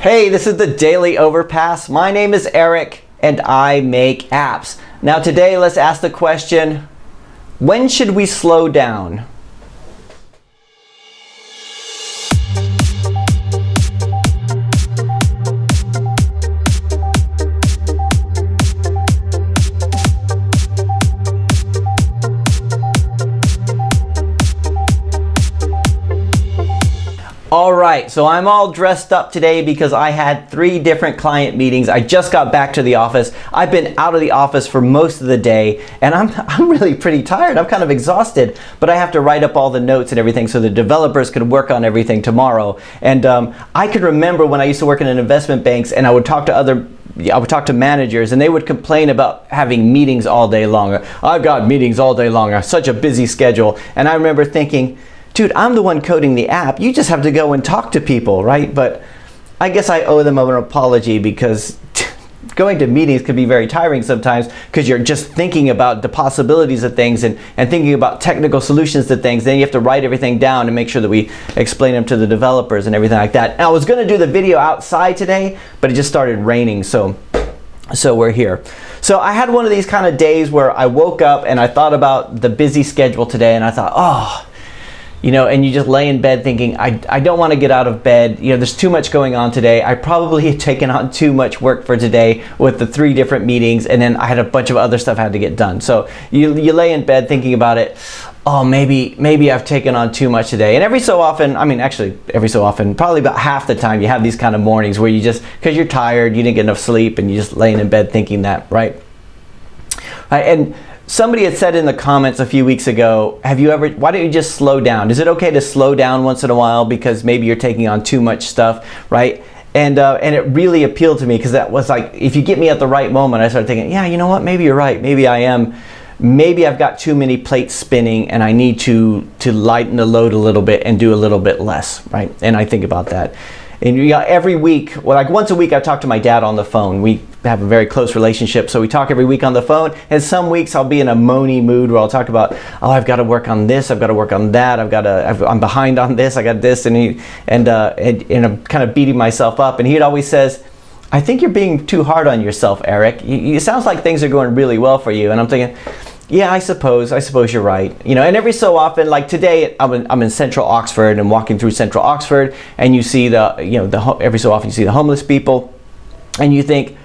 Hey, this is the Daily Overpass. My name is Eric and I make apps. Now today let's ask the question, when should we slow down? All right, so I'm all dressed up today because I had 3 different client meetings. I just got back to the office. I've been out of the office for most of the day and I'm really pretty tired. I'm kind of exhausted, but I have to write up all the notes and everything so the developers could work on everything tomorrow. And I could remember when I used to work in investment banks and I would talk to managers and they would complain about having meetings all day long. I've got meetings all day long. I have such a busy schedule. And I remember thinking, dude, I'm the one coding the app. You just have to go and talk to people, right? But I guess I owe them an apology because going to meetings could be very tiring sometimes because you're just thinking about the possibilities of things and thinking about technical solutions to things. Then you have to write everything down and make sure that we explain them to the developers and everything like that. And I was going to do the video outside today, but it just started raining, so we're here. So I had one of these kind of days where I woke up and I thought about the busy schedule today and I thought, oh, you know, and you just lay in bed thinking, I don't want to get out of bed. You know, there's too much going on today. I probably had taken on too much work for today with the 3 different meetings, and then I had a bunch of other stuff I had to get done. So you lay in bed thinking about it. Oh, maybe I've taken on too much today. And every so often, probably about half the time, you have these kind of mornings where you just, because you're tired, you didn't get enough sleep, and you're just laying in bed thinking that, right? And somebody had said in the comments a few weeks ago, why don't you just slow down? Is it okay to slow down once in a while because maybe you're taking on too much stuff, right? And it really appealed to me because that was like, if you get me at the right moment, I started thinking, yeah, you know what, maybe you're right. Maybe I am. Maybe I've got too many plates spinning and I need to lighten the load a little bit and do a little bit less, right? And I think about that. And every week, well, like once a week, I talk to my dad on the phone. We have a very close relationship, so we talk every week on the phone. And some weeks I'll be in a moany mood where I'll talk about, oh, I've got to work on this, I've got to work on that, I'm behind on this, I got this, and I'm kind of beating myself up. And he'd always says, I think you're being too hard on yourself, Eric. It sounds like things are going really well for you. And I'm thinking, yeah, I suppose you're right. You know, and every so often, like today, I'm in Central Oxford and walking through Central Oxford, and you see every so often you see the homeless people, and you think,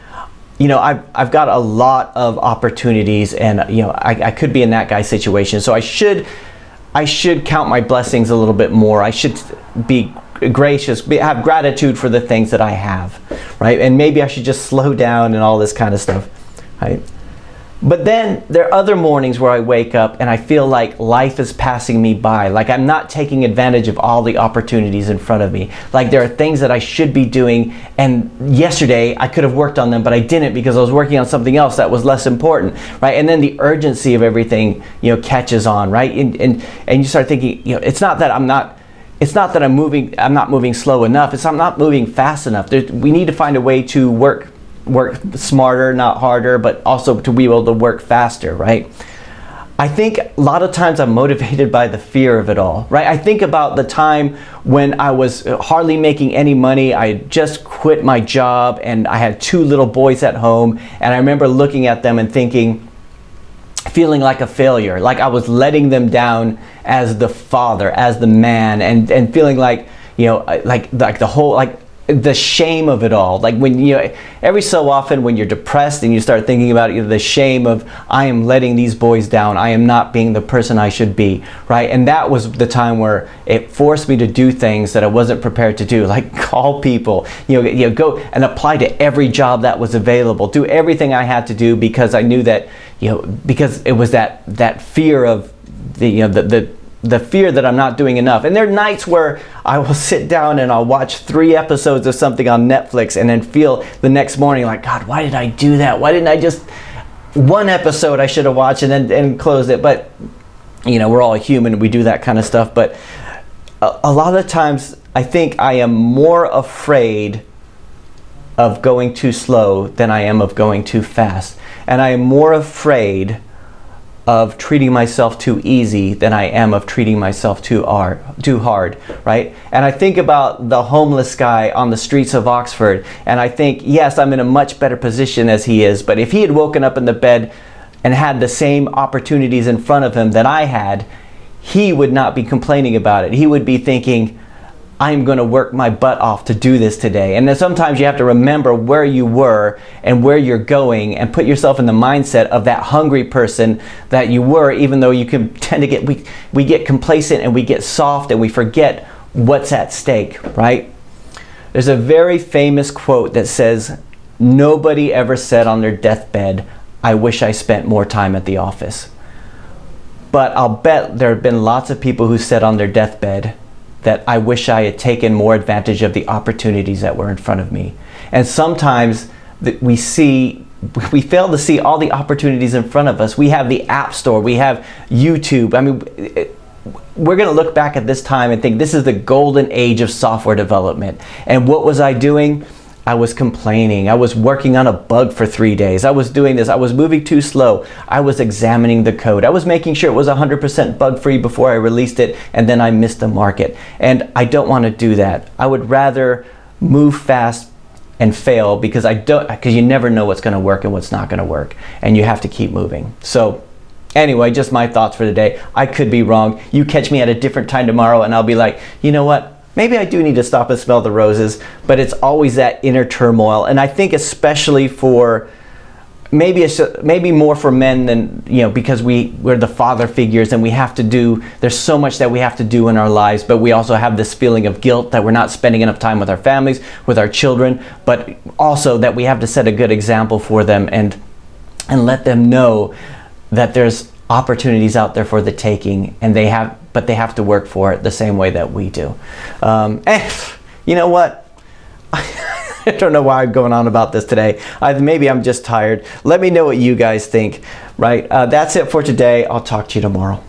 you know, I've got a lot of opportunities, and you know, I could be in that guy's situation. So I should count my blessings a little bit more. I should be gracious, have gratitude for the things that I have, right? And maybe I should just slow down and all this kind of stuff, right? But then there are other mornings where I wake up and I feel like life is passing me by, like I'm not taking advantage of all the opportunities in front of me. Like there are things that I should be doing, and yesterday I could have worked on them, but I didn't because I was working on something else that was less important, right? And then the urgency of everything, you know, catches on, right? And you start thinking, you know, it's not that I'm not moving slow enough. It's I'm not moving fast enough. We need to find a way to work smarter, not harder, but also to be able to work faster, right? I think a lot of times I'm motivated by the fear of it all, right? I think about the time when I was hardly making any money. I had just quit my job and I had 2 little boys at home, and I remember looking at them and feeling like a failure, like I was letting them down as the father, as the man, and feeling like, you know, like the whole, like the shame of it all. Like when every so often when you're depressed and you start thinking about it, the shame of, I am letting these boys down, I am not being the person I should be, right? And that was the time where it forced me to do things that I wasn't prepared to do, like call people, go and apply to every job that was available, do everything I had to do because I knew that, because it was that fear of the fear that I'm not doing enough. And there are nights where I will sit down and I'll watch 3 episodes of something on Netflix and then feel the next morning like, God, why did I do that? Why didn't I just, 1 episode I should have watched and closed it? But, you know, we're all human, we do that kind of stuff. But a lot of times I think I am more afraid of going too slow than I am of going too fast. And I am more afraid of treating myself too easy than I am of treating myself too hard, right? And I think about the homeless guy on the streets of Oxford, and I think, yes, I'm in a much better position as he is, but if he had woken up in the bed and had the same opportunities in front of him that I had, he would not be complaining about it. He would be thinking, I'm going to work my butt off to do this today. And then sometimes you have to remember where you were and where you're going and put yourself in the mindset of that hungry person that you were, even though you can tend to get, we get complacent and we get soft and we forget what's at stake, right? There's a very famous quote that says, nobody ever said on their deathbed, I wish I spent more time at the office. But I'll bet there have been lots of people who said on their deathbed, that I wish I had taken more advantage of the opportunities that were in front of me. And sometimes we fail to see all the opportunities in front of us. We have the App Store, we have YouTube. I mean, we're gonna look back at this time and think this is the golden age of software development. And what was I doing? I was complaining. I was working on a bug for 3 days. I was doing this. I was moving too slow. I was examining the code. I was making sure it was 100% bug-free before I released it, and then I missed the market. And I don't want to do that. I would rather move fast and fail because you never know what's going to work and what's not going to work, and you have to keep moving. So anyway, just my thoughts for today. I could be wrong. You catch me at a different time tomorrow, and I'll be like, you know what? Maybe I do need to stop and smell the roses, but it's always that inner turmoil. And I think especially for, maybe more for men than, because we're the father figures and we have to do, there's so much that we have to do in our lives, but we also have this feeling of guilt that we're not spending enough time with our families, with our children, but also that we have to set a good example for them and let them know that there's opportunities out there for the taking, and but they have to work for it the same way that we do. And you know what? I don't know why I'm going on about this today. Maybe I'm just tired. Let me know what you guys think, right? That's it for today. I'll talk to you tomorrow.